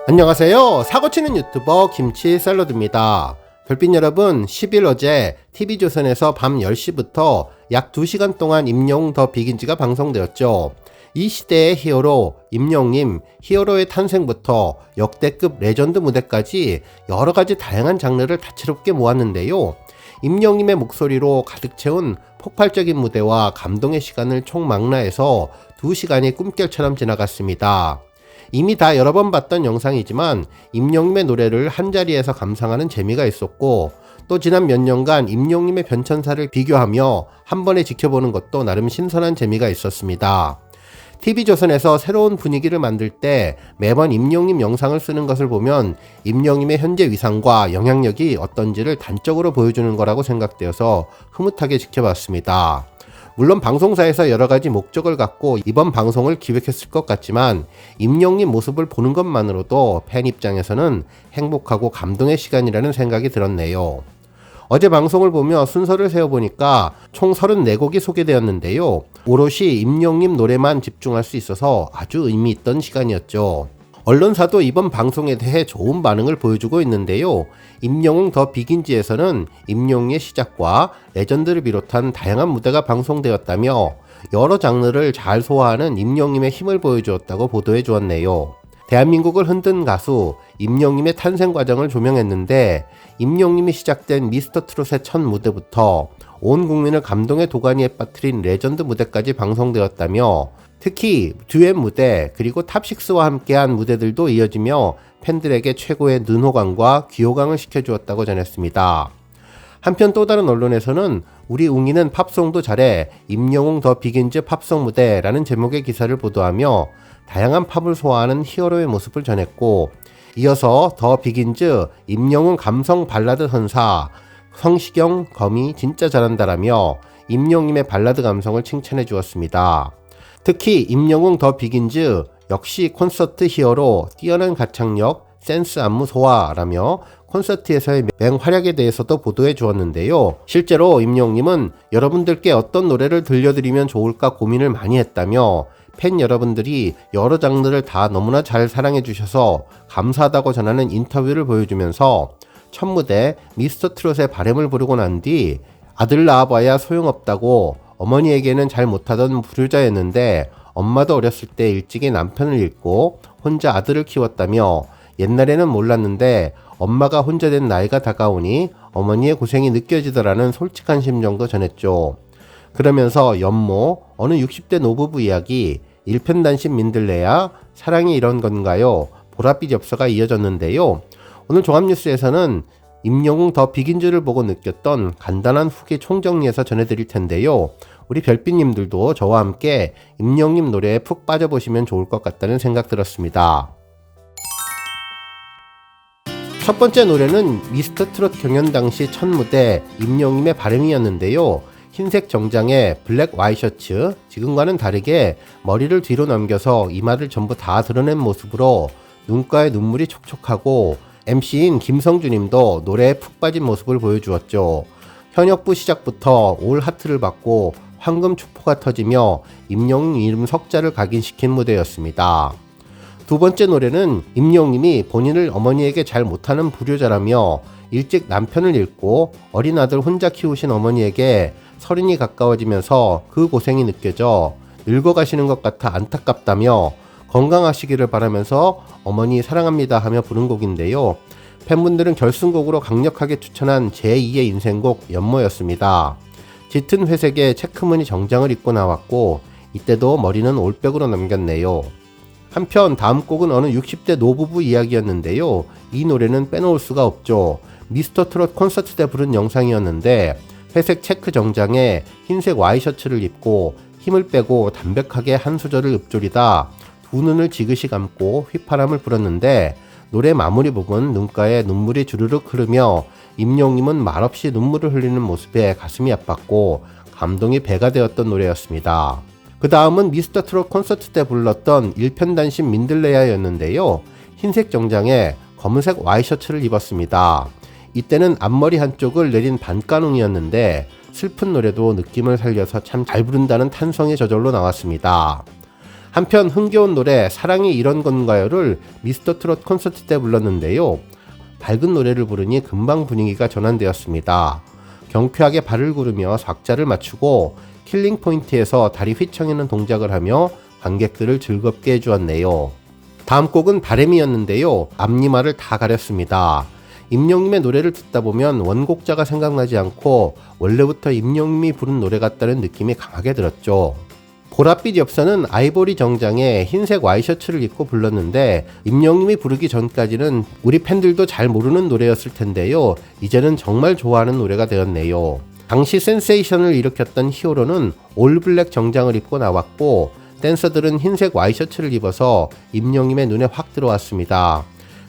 안녕하세요. 사고치는 유튜버 김치샐러드입니다. 별빛 여러분, 10일 어제 TV조선에서 밤 10시부터 약 2시간 동안 임영웅 더 비긴즈가 방송되었죠. 이 시대의 히어로 임영웅님, 히어로의 탄생부터 역대급 레전드 무대까지 여러가지 다양한 장르를 다채롭게 모았는데요. 임영웅님의 목소리로 가득 채운 폭발적인 무대와 감동의 시간을 총망라해서 2시간이 꿈결처럼 지나갔습니다. 이미 다 여러 번 봤던 영상이지만 임영웅님의 노래를 한자리에서 감상하는 재미가 있었고, 또 지난 몇 년간 임영웅님의 변천사를 비교하며 한 번에 지켜보는 것도 나름 신선한 재미가 있었습니다. TV조선에서 새로운 분위기를 만들 때 매번 임영웅님 영상을 쓰는 것을 보면 임영웅님의 현재 위상과 영향력이 어떤지를 단적으로 보여주는 거라고 생각되어서 흐뭇하게 지켜봤습니다. 물론 방송사에서 여러가지 목적을 갖고 이번 방송을 기획했을 것 같지만 임영웅님 모습을 보는 것만으로도 팬 입장에서는 행복하고 감동의 시간이라는 생각이 들었네요. 어제 방송을 보며 순서를 세어보니까 총 34곡이 소개되었는데요. 오롯이 임영웅님 노래만 집중할 수 있어서 아주 의미 있던 시간이었죠. 언론사도 이번 방송에 대해 좋은 반응을 보여주고 있는데요. 임영웅 더 비긴즈에서는 임영웅의 시작과 레전드를 비롯한 다양한 무대가 방송되었다며 여러 장르를 잘 소화하는 임영웅님의 힘을 보여주었다고 보도해 주었네요. 대한민국을 흔든 가수 임영웅님의 탄생 과정을 조명했는데, 임영웅님이 시작된 미스터트롯의 첫 무대부터 온 국민을 감동의 도가니에 빠뜨린 레전드 무대까지 방송되었다며, 특히 듀엣 무대 그리고 탑6와 함께한 무대들도 이어지며 팬들에게 최고의 눈호강과 귀호강을 시켜주었다고 전했습니다. 한편 또 다른 언론에서는 우리 웅이는 팝송도 잘해 임영웅 더 비긴즈 팝송 무대라는 제목의 기사를 보도하며 다양한 팝을 소화하는 히어로의 모습을 전했고, 이어서 더 비긴즈 임영웅 감성 발라드 선사 성시경 거미 진짜 잘한다라며 임영웅님의 발라드 감성을 칭찬해 주었습니다. 특히 임영웅 더 비긴즈 역시 콘서트 히어로 뛰어난 가창력 센스 안무 소화라며 콘서트에서의 맹활약에 대해서도 보도해 주었는데요. 실제로 임영웅님은 여러분들께 어떤 노래를 들려드리면 좋을까 고민을 많이 했다며 팬 여러분들이 여러 장르를 다 너무나 잘 사랑해 주셔서 감사하다고 전하는 인터뷰를 보여주면서 첫 무대 미스터트롯의 바램을 부르고 난 뒤 아들 낳아봐야 소용없다고 어머니에게는 잘 못하던 불효자였는데 엄마도 어렸을 때 일찍이 남편을 잃고 혼자 아들을 키웠다며 옛날에는 몰랐는데 엄마가 혼자 된 나이가 다가오니 어머니의 고생이 느껴지더라는 솔직한 심정도 전했죠. 그러면서 연모 어느 60대 노부부 이야기, 일편단심 민들레야, 사랑이 이런 건가요? 보랏빛 엽서가 이어졌는데요. 오늘 종합뉴스에서는 임영웅 더 비긴즈를 보고 느꼈던 간단한 후기 총정리해서 전해드릴 텐데요. 우리 별빛님들도 저와 함께 임영웅님 노래에 푹 빠져보시면 좋을 것 같다는 생각 들었습니다. 첫 번째 노래는 미스터트롯 경연 당시 첫 무대 임영웅님의 바램이었는데요. 흰색 정장에 블랙 와이셔츠, 지금과는 다르게 머리를 뒤로 넘겨서 이마를 전부 다 드러낸 모습으로 눈가에 눈물이 촉촉하고 MC인 김성주님도 노래에 푹 빠진 모습을 보여주었죠. 현역부 시작부터 올 하트를 받고 황금 축포가 터지며 임영웅 이름 석자를 각인시킨 무대였습니다. 두 번째 노래는 임영웅님이 본인을 어머니에게 잘 못하는 불효자라며 일찍 남편을 잃고 어린 아들 혼자 키우신 어머니에게 서른이 가까워지면서 그 고생이 느껴져 늙어가시는 것 같아 안타깝다며 건강하시기를 바라면서 어머니 사랑합니다 하며 부른 곡인데요. 팬분들은 결승곡으로 강력하게 추천한 제2의 인생곡 연모였습니다. 짙은 회색의 체크무늬 정장을 입고 나왔고 이때도 머리는 올백으로 넘겼네요. 한편 다음 곡은 어느 60대 노부부 이야기였는데요. 이 노래는 빼놓을 수가 없죠. 미스터트롯 콘서트 때 부른 영상이었는데 회색 체크 정장에 흰색 와이셔츠를 입고 힘을 빼고 담백하게 한 소절을 읊조리다 두 눈을 지그시 감고 휘파람을 불었는데 노래 마무리 부분 눈가에 눈물이 주르륵 흐르며 임영웅님은 말없이 눈물을 흘리는 모습에 가슴이 아팠고 감동이 배가 되었던 노래였습니다. 그 다음은 미스터트롯 콘서트 때 불렀던 일편단심 민들레야였는데요. 흰색 정장에 검은색 와이셔츠를 입었습니다. 이때는 앞머리 한쪽을 내린 반가능이었는데 슬픈 노래도 느낌을 살려서 참 잘 부른다는 탄성이 저절로 나왔습니다. 한편 흥겨운 노래 사랑이 이런 건가요를 미스터 트롯 콘서트 때 불렀는데요. 밝은 노래를 부르니 금방 분위기가 전환되었습니다. 경쾌하게 발을 구르며 박자를 맞추고 킬링 포인트에서 다리 휘청이는 동작을 하며 관객들을 즐겁게 해주었네요. 다음 곡은 바램이었는데요. 앞니마를 다 가렸습니다. 임영님의 노래를 듣다 보면 원곡자가 생각나지 않고 원래부터 임영님이 부른 노래 같다는 느낌이 강하게 들었죠. 보랏빛 엽서는 아이보리 정장에 흰색 와이셔츠를 입고 불렀는데 임영님이 부르기 전까지는 우리 팬들도 잘 모르는 노래였을 텐데요. 이제는 정말 좋아하는 노래가 되었네요. 당시 센세이션을 일으켰던 히어로는 올블랙 정장을 입고 나왔고 댄서들은 흰색 와이셔츠를 입어서 임영님의 눈에 확 들어왔습니다.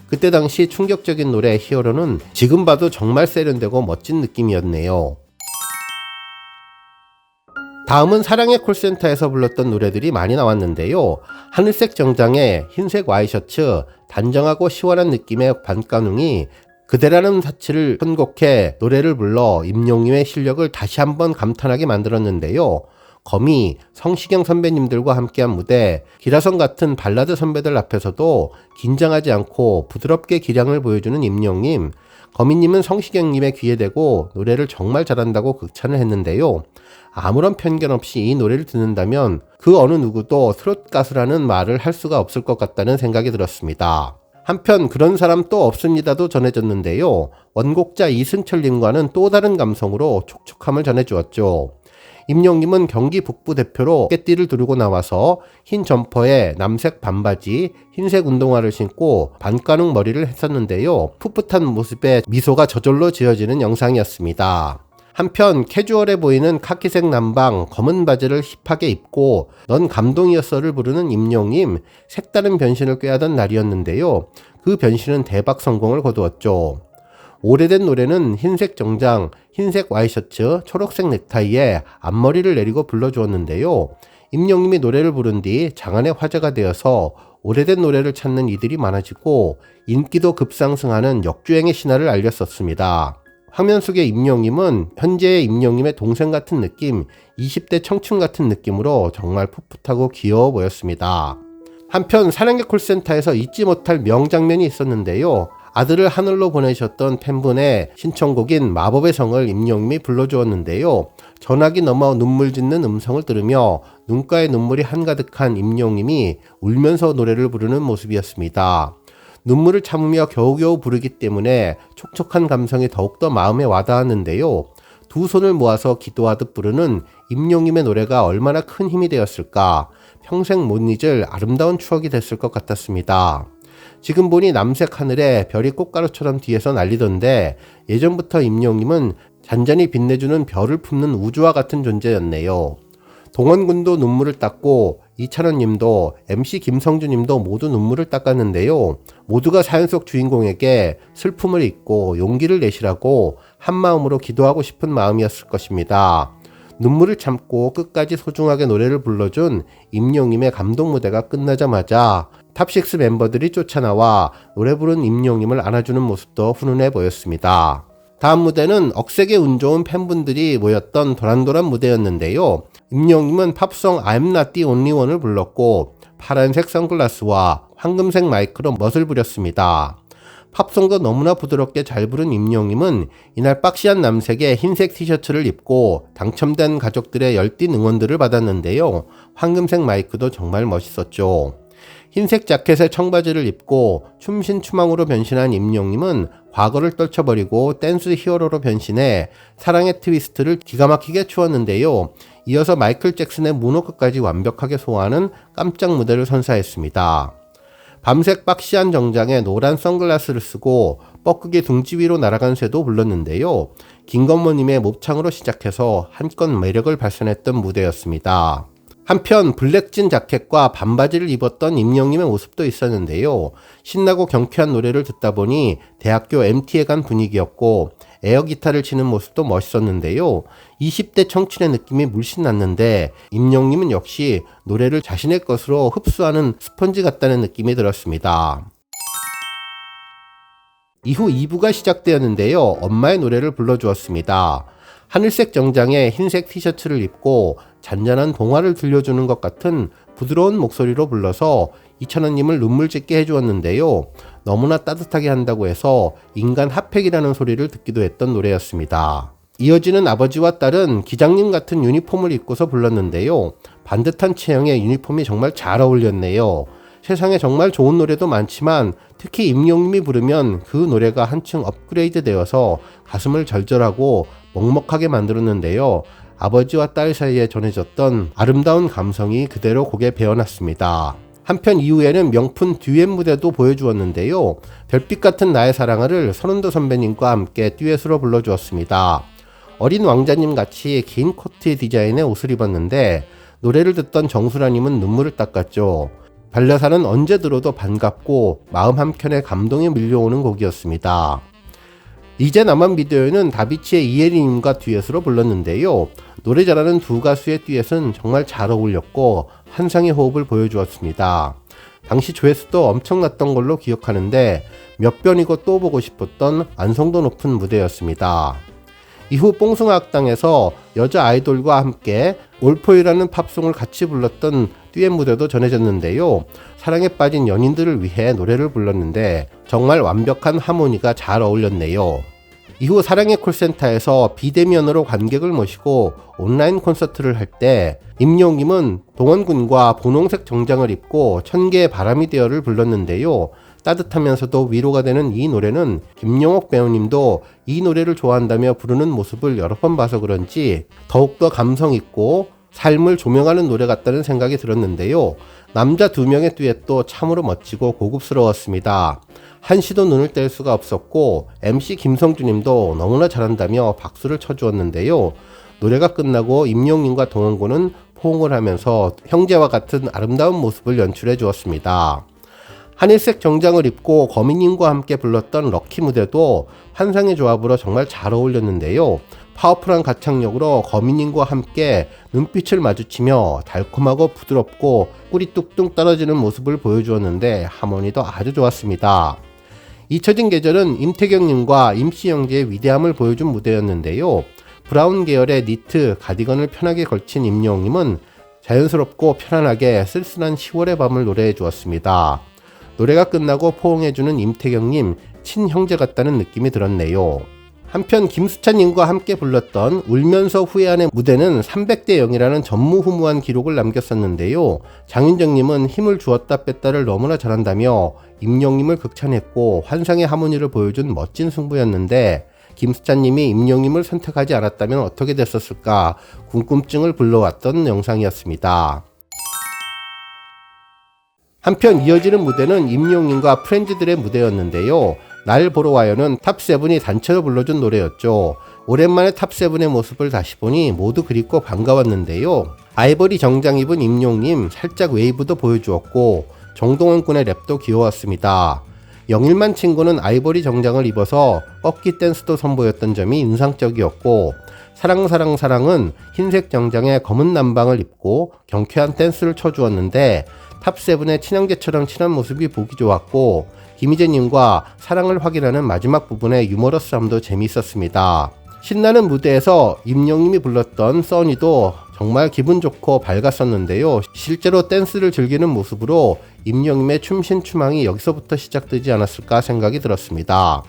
그때 당시 충격적인 노래 히어로는 지금 봐도 정말 세련되고 멋진 느낌이었네요. 다음은 사랑의 콜센터에서 불렀던 노래들이 많이 나왔는데요. 하늘색 정장에 흰색 와이셔츠, 단정하고 시원한 느낌의 반가둥이 그대라는 사치를 선곡해 노래를 불러 임영님의 실력을 다시 한번 감탄하게 만들었는데요. 거미, 성시경 선배님들과 함께한 무대, 기라성 같은 발라드 선배들 앞에서도 긴장하지 않고 부드럽게 기량을 보여주는 임영님, 거미님은 성시경님의 귀에 대고 노래를 정말 잘한다고 극찬을 했는데요. 아무런 편견 없이 이 노래를 듣는다면 그 어느 누구도 트롯 가수라는 말을 할 수가 없을 것 같다는 생각이 들었습니다. 한편 그런 사람 또 없습니다도 전해졌는데요. 원곡자 이승철님과는 또 다른 감성으로 촉촉함을 전해주었죠. 임영님은 경기 북부 대표로 깨띠를 두르고 나와서 흰 점퍼에 남색 반바지, 흰색 운동화를 신고 반가นุ่ 머리를 했었는데요. 풋풋한 모습에 미소가 저절로 지어지는 영상이었습니다. 한편 캐주얼해 보이는 카키색 남방, 검은 바지를 힙하게 입고 넌 감동이었어를 부르는 임영님, 색다른 변신을 꾀하던 날이었는데요. 그 변신은 대박 성공을 거두었죠. 오래된 노래는 흰색 정장, 흰색 와이셔츠, 초록색 넥타이에 앞머리를 내리고 불러주었는데요. 임영님이 노래를 부른 뒤 장안의 화제가 되어서 오래된 노래를 찾는 이들이 많아지고 인기도 급상승하는 역주행의 신화를 알렸었습니다. 화면 속의 임영님은 현재의 임영님의 동생 같은 느낌, 20대 청춘 같은 느낌으로 정말 풋풋하고 귀여워 보였습니다. 한편 사랑의 콜센터에서 잊지 못할 명장면이 있었는데요. 아들을 하늘로 보내셨던 팬분의 신청곡인 마법의 성을 임영님이 불러주었는데요. 전화기 넘어 눈물 짓는 음성을 들으며 눈가에 눈물이 한가득한 임영님이 울면서 노래를 부르는 모습이었습니다. 눈물을 참으며 겨우겨우 부르기 때문에 촉촉한 감성이 더욱더 마음에 와닿았는데요. 두 손을 모아서 기도하듯 부르는 임영님의 노래가 얼마나 큰 힘이 되었을까. 평생 못 잊을 아름다운 추억이 됐을 것 같았습니다. 지금 보니 남색 하늘에 별이 꽃가루처럼 뒤에서 날리던데 예전부터 임영님은 잔잔히 빛내주는 별을 품는 우주와 같은 존재였네요. 동원군도 눈물을 닦고 이찬원님도 MC 김성주님도 모두 눈물을 닦았는데요. 모두가 사연 속 주인공에게 슬픔을 잊고 용기를 내시라고 한마음으로 기도하고 싶은 마음이었을 것입니다. 눈물을 참고 끝까지 소중하게 노래를 불러준 임영님의 감동 무대가 끝나자마자 탑6 멤버들이 쫓아나와 노래 부른 임영님을 안아주는 모습도 훈훈해 보였습니다. 다음 무대는 억세게 운 좋은 팬분들이 모였던 도란도란 무대였는데요. 임영님은 팝송 I'm Not The Only One을 불렀고 파란색 선글라스와 황금색 마이크로 멋을 부렸습니다. 팝송도 너무나 부드럽게 잘 부른 임영님은 이날 박시한 남색의 흰색 티셔츠를 입고 당첨된 가족들의 열띤 응원들을 받았는데요. 황금색 마이크도 정말 멋있었죠. 흰색 자켓에 청바지를 입고 춤신추망으로 변신한 임영님은 과거를 떨쳐버리고 댄스 히어로로 변신해 사랑의 트위스트를 기가 막히게 추었는데요. 이어서 마이클 잭슨의 문워크까지 완벽하게 소화하는 깜짝 무대를 선사했습니다. 밤색 박시한 정장에 노란 선글라스를 쓰고 뻐꾸기 둥지 위로 날아간 새도 불렀는데요. 김건모님의 몹창으로 시작해서 한껏 매력을 발산했던 무대였습니다. 한편 블랙진 자켓과 반바지를 입었던 임영님의 모습도 있었는데요. 신나고 경쾌한 노래를 듣다 보니 대학교 MT에 간 분위기였고 에어기타를 치는 모습도 멋있었는데요. 20대 청춘의 느낌이 물씬 났는데 임영님은 역시 노래를 자신의 것으로 흡수하는 스펀지 같다는 느낌이 들었습니다. 이후 2부가 시작되었는데요. 엄마의 노래를 불러주었습니다. 하늘색 정장에 흰색 티셔츠를 입고 잔잔한 동화를 들려주는 것 같은 부드러운 목소리로 불러서 이찬원님을 눈물 짓게 해주었는데요. 너무나 따뜻하게 한다고 해서 인간 핫팩이라는 소리를 듣기도 했던 노래였습니다. 이어지는 아버지와 딸은 기장님 같은 유니폼을 입고서 불렀는데요. 반듯한 체형의 유니폼이 정말 잘 어울렸네요. 세상에 정말 좋은 노래도 많지만 특히 임영님이 부르면 그 노래가 한층 업그레이드 되어서 가슴을 절절하고 먹먹하게 만들었는데요. 아버지와 딸 사이에 전해졌던 아름다운 감성이 그대로 곡에 배어났습니다. 한편 이후에는 명품 듀엣 무대도 보여주었는데요. 별빛 같은 나의 사랑을 선운도 선배님과 함께 듀엣으로 불러주었습니다. 어린 왕자님 같이 긴 코트 디자인의 옷을 입었는데 노래를 듣던 정수라님은 눈물을 닦았죠. 반려사는 언제 들어도 반갑고 마음 한켠에 감동이 밀려오는 곡이었습니다. 이제 나만 믿어요는 다비치의 이혜리님과 듀엣으로 불렀는데요. 노래 잘하는 두 가수의 듀엣은 정말 잘 어울렸고 환상의 호흡을 보여주었습니다. 당시 조회수도 엄청났던 걸로 기억하는데 몇 번이고 또 보고 싶었던 완성도 높은 무대였습니다. 이후 뽕숭아학당에서 여자 아이돌과 함께 올포유라는 팝송을 같이 불렀던 듀엣 무대도 전해졌는데요. 사랑에 빠진 연인들을 위해 노래를 불렀는데 정말 완벽한 하모니가 잘 어울렸네요. 이후 사랑의 콜센터에서 비대면으로 관객을 모시고 온라인 콘서트를 할 때 임영웅님은 동원군과 분홍색 정장을 입고 천개의 바람이 되어를 불렀는데요. 따뜻하면서도 위로가 되는 이 노래는 김용옥 배우님도 이 노래를 좋아한다며 부르는 모습을 여러 번 봐서 그런지 더욱더 감성 있고 삶을 조명하는 노래 같다는 생각이 들었는데요. 남자 두 명의 듀엣도 참으로 멋지고 고급스러웠습니다. 한시도 눈을 뗄 수가 없었고 MC 김성주님도 너무나 잘한다며 박수를 쳐주었는데요. 노래가 끝나고 임영웅님과 동원군은 포옹을 하면서 형제와 같은 아름다운 모습을 연출해 주었습니다. 하늘색 정장을 입고 거미님과 함께 불렀던 럭키 무대도 환상의 조합으로 정말 잘 어울렸는데요. 파워풀한 가창력으로 거미님과 함께 눈빛을 마주치며 달콤하고 부드럽고 꿀이 뚝뚝 떨어지는 모습을 보여주었는데 하모니도 아주 좋았습니다. 잊혀진 계절은 임태경님과 임씨 형제의 위대함을 보여준 무대였는데요. 브라운 계열의 니트, 가디건을 편하게 걸친 임영웅님은 자연스럽고 편안하게 쓸쓸한 10월의 밤을 노래해 주었습니다. 노래가 끝나고 포옹해주는 임태경님, 친형제 같다는 느낌이 들었네요. 한편 김수찬님과 함께 불렀던 울면서 후회하는 무대는 300대 0이라는 전무후무한 기록을 남겼었는데요. 장윤정님은 힘을 주었다 뺐다를 너무나 잘한다며 임영웅님을 극찬했고 환상의 하모니를 보여준 멋진 승부였는데 김수찬님이 임영웅님을 선택하지 않았다면 어떻게 됐었을까 궁금증을 불러왔던 영상이었습니다. 한편 이어지는 무대는 임영웅님과 프렌즈들의 무대였는데요. 날 보러 와요는 탑7이 단체로 불러준 노래였죠. 오랜만에 탑7의 모습을 다시 보니 모두 그립고 반가웠는데요. 아이보리 정장 입은 임영웅님 살짝 웨이브도 보여주었고 정동원 군의 랩도 귀여웠습니다. 영일만 친구는 아이보리 정장을 입어서 꺾기 댄스도 선보였던 점이 인상적이었고 사랑은 흰색 정장에 검은 남방을 입고 경쾌한 댄스를 쳐주었는데 탑7의 친형제처럼 친한 모습이 보기 좋았고 김희재님과 사랑을 확인하는 마지막 부분의 유머러스함도 재미있었습니다. 신나는 무대에서 임영웅님이 불렀던 써니도 정말 기분 좋고 밝았었는데요. 실제로 댄스를 즐기는 모습으로 임영웅님의 춤신추망이 여기서부터 시작되지 않았을까 생각이 들었습니다.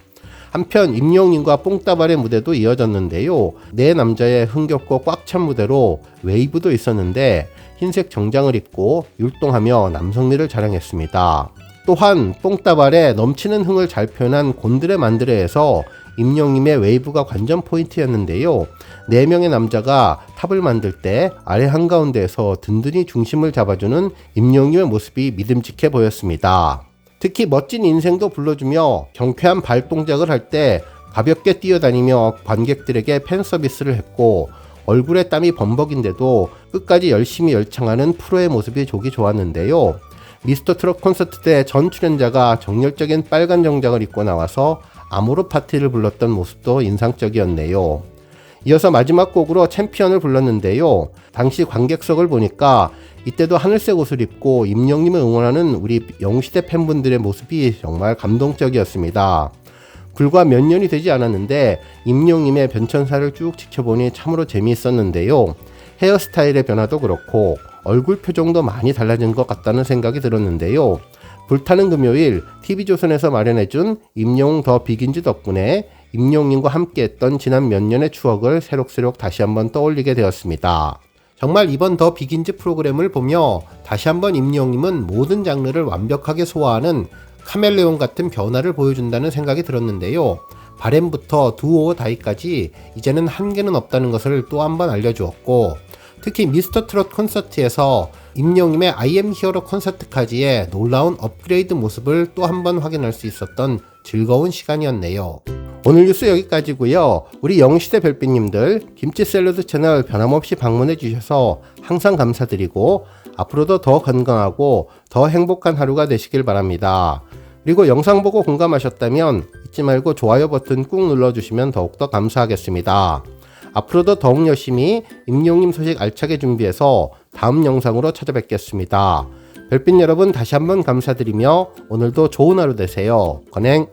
한편 임영웅님과 뽕따발의 무대도 이어졌는데요. 네 남자의 흥겹고 꽉 찬 무대로 웨이브도 있었는데 흰색 정장을 입고 율동하며 남성미를 자랑했습니다. 또한 뽕따발의 넘치는 흥을 잘 표현한 곤드레 만드레에서 임영웅님의 웨이브가 관전 포인트였는데요. 4명의 남자가 탑을 만들 때 아래 한가운데에서 든든히 중심을 잡아주는 임영웅님의 모습이 믿음직해 보였습니다. 특히 멋진 인생도 불러주며 경쾌한 발동작을 할 때 가볍게 뛰어다니며 관객들에게 팬 서비스를 했고 얼굴에 땀이 범벅인데도 끝까지 열심히 열창하는 프로의 모습이 보기 좋았는데요. 미스터 트롯 콘서트 때 전 출연자가 정열적인 빨간 정장을 입고 나와서 아모르 파티를 불렀던 모습도 인상적이었네요. 이어서 마지막 곡으로 챔피언을 불렀는데요. 당시 관객석을 보니까 이때도 하늘색 옷을 입고 임영웅님을 응원하는 우리 영웅시대 팬분들의 모습이 정말 감동적이었습니다. 불과 몇 년이 되지 않았는데 임영웅님의 변천사를 쭉 지켜보니 참으로 재미있었는데요. 헤어스타일의 변화도 그렇고 얼굴 표정도 많이 달라진 것 같다는 생각이 들었는데요. 불타는 금요일 TV조선에서 마련해준 임영웅 더 비긴즈 덕분에 임영웅과 함께했던 지난 몇 년의 추억을 새록새록 다시 한번 떠올리게 되었습니다. 정말 이번 더 비긴즈 프로그램을 보며 다시 한번 임영웅은 모든 장르를 완벽하게 소화하는 카멜레온 같은 변화를 보여준다는 생각이 들었는데요. 바램부터 두오 다이까지 이제는 한계는 없다는 것을 또 한 번 알려주었고, 특히 미스터 트롯 콘서트에서 임영웅의 I am 히어로 콘서트까지의 놀라운 업그레이드 모습을 또 한 번 확인할 수 있었던 즐거운 시간이었네요. 오늘 뉴스 여기까지고요. 우리 영시대 별빛님들 김치 샐러드 채널 변함없이 방문해 주셔서 항상 감사드리고 앞으로도 더 건강하고 더 행복한 하루가 되시길 바랍니다. 그리고 영상 보고 공감하셨다면 잊지 말고 좋아요 버튼 꾹 눌러주시면 더욱더 감사하겠습니다. 앞으로도 더욱 열심히 임영웅님 소식 알차게 준비해서 다음 영상으로 찾아뵙겠습니다. 별빛 여러분 다시 한번 감사드리며 오늘도 좋은 하루 되세요. 건행!